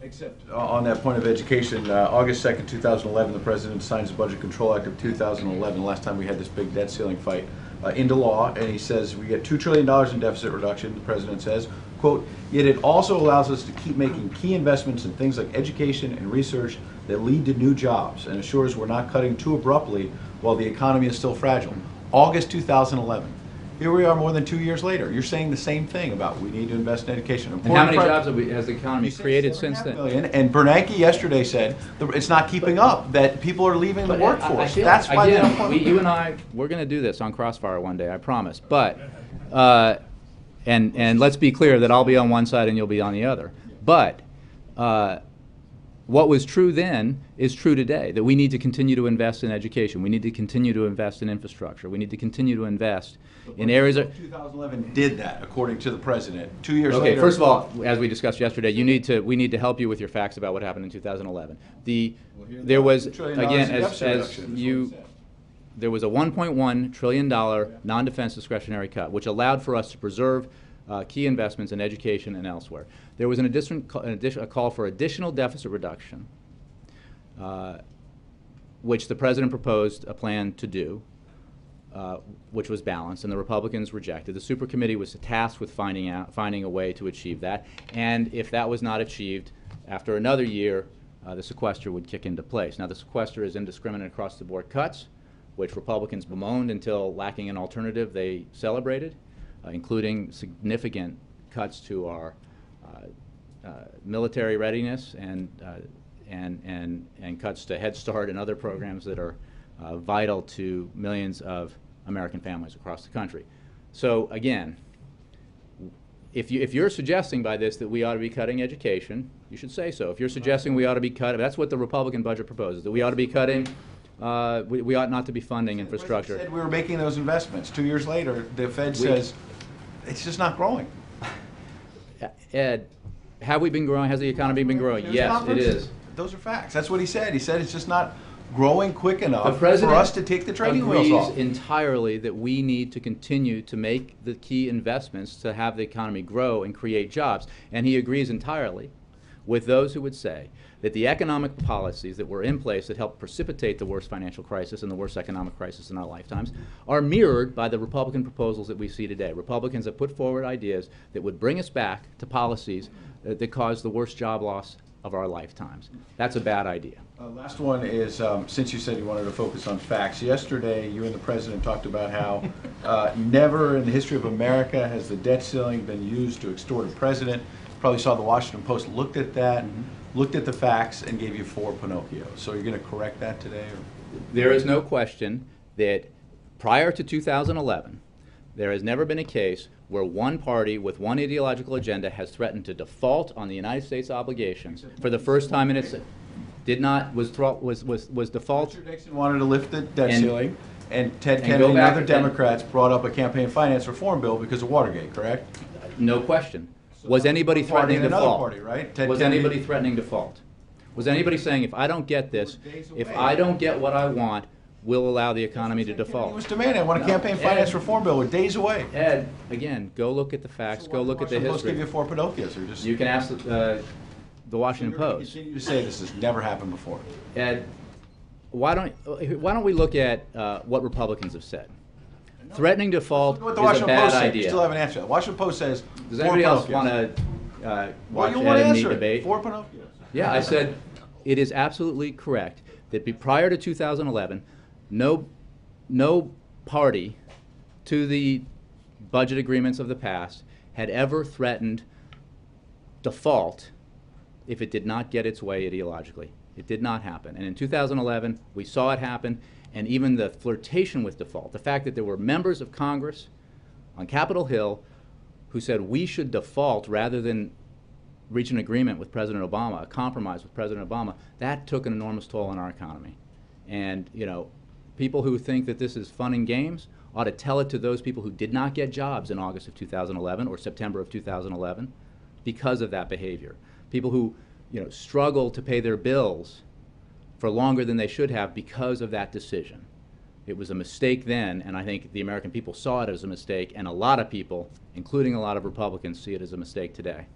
Except on that point of education, August 2nd, 2011, the President signs the Budget Control Act of 2011, last time we had this big debt ceiling fight, into law, and he says we get $2 trillion in deficit reduction, the President says, quote, yet it also allows us to keep making key investments in things like education and research that lead to new jobs and assures we're not cutting too abruptly while the economy is still fragile. August 2011. Here we are more than 2 years later. You're saying the same thing about we need to invest in education. And how many jobs has the economy created since then? Million, and Bernanke yesterday said it's not keeping up, that people are leaving the workforce. That's why they don't you and I, we're going to do this on Crossfire one day, I promise. But, and let's be clear that I'll be on one side and you'll be on the other. But what was true then is true today, that we need to continue to invest in education. We need to continue to invest in infrastructure. We need to continue to invest in areas of... 2011 did that, according to the President. 2 years later... Okay, first of all, as we discussed yesterday, we need to help you with your facts about what happened in 2011. There was, again, there was a $1.1 trillion non-defense discretionary cut, which allowed for us to preserve key investments in education and elsewhere. There was a call for additional deficit reduction, which the President proposed a plan to do, which was balanced, and the Republicans rejected. The super committee was tasked with finding a way to achieve that, and if that was not achieved, after another year, the sequester would kick into place. Now, the sequester is indiscriminate across-the-board cuts, which Republicans bemoaned until, lacking an alternative, they celebrated, including significant cuts to our military readiness and cuts to Head Start and other programs that are vital to millions of American families across the country. So again, if you're suggesting by this that we ought to be cutting education, you should say so. If you're suggesting we ought to be cutting, that's what the Republican budget proposes, that we ought to be cutting, we ought not to be funding infrastructure. The President said we were making those investments. 2 years later, the Fed says it's just not growing. Ed, have we been growing? Has the economy been growing? Yes, it is. Those are facts. That's what he said. He said it's just not growing quick enough for us to take the training wheels off. The President agrees entirely that we need to continue to make the key investments to have the economy grow and create jobs. And he agrees entirely with those who would say that the economic policies that were in place that helped precipitate the worst financial crisis and the worst economic crisis in our lifetimes are mirrored by the Republican proposals that we see today. Republicans have put forward ideas that would bring us back to policies that caused the worst job loss of our lifetimes. That's a bad idea. Last one is, since you said you wanted to focus on facts, yesterday you and the President talked about how never in the history of America has the debt ceiling been used to extort a president. Probably saw the Washington Post looked at that, looked at the facts, and gave you 4 Pinocchios. So you're going to correct that today? Or? There is no question that prior to 2011, there has never been a case where one party with one ideological agenda has threatened to default on the United States obligations for the first time in its was default. Richard Nixon wanted to lift the debt ceiling, and Ted Kennedy and other Democrats brought up a campaign finance reform bill because of Watergate, correct? No question. Was anybody threatening default? Party, right? Was anybody threatening default? Was anybody saying, if I don't get this, if I don't get what I want, we'll allow the economy to default? He was demanding, I want a campaign finance reform bill. We're days away. Ed, again, go look at the facts, go look at the history. Give you 4 Pinocchios, or just... You can ask the Washington Post. Continue to say this has never happened before. Ed, why don't we look at what Republicans have said? Threatening default is a bad idea. You still haven't answered that. The Washington Post says, does anybody else want to watch Ed and me debate? 4 Pinocchios. Yeah, I said it is absolutely correct that prior to 2011, no party to the budget agreements of the past had ever threatened default if it did not get its way ideologically. It did not happen. And in 2011, we saw it happen. And even the flirtation with default, the fact that there were members of Congress on Capitol Hill who said we should default rather than reach an agreement with President Obama, a compromise with President Obama, that took an enormous toll on our economy. And, you know, people who think that this is fun and games ought to tell it to those people who did not get jobs in August of 2011 or September of 2011 because of that behavior. People who, you know, struggle to pay their bills for longer than they should have because of that decision. It was a mistake then, and I think the American people saw it as a mistake, and a lot of people, including a lot of Republicans, see it as a mistake today.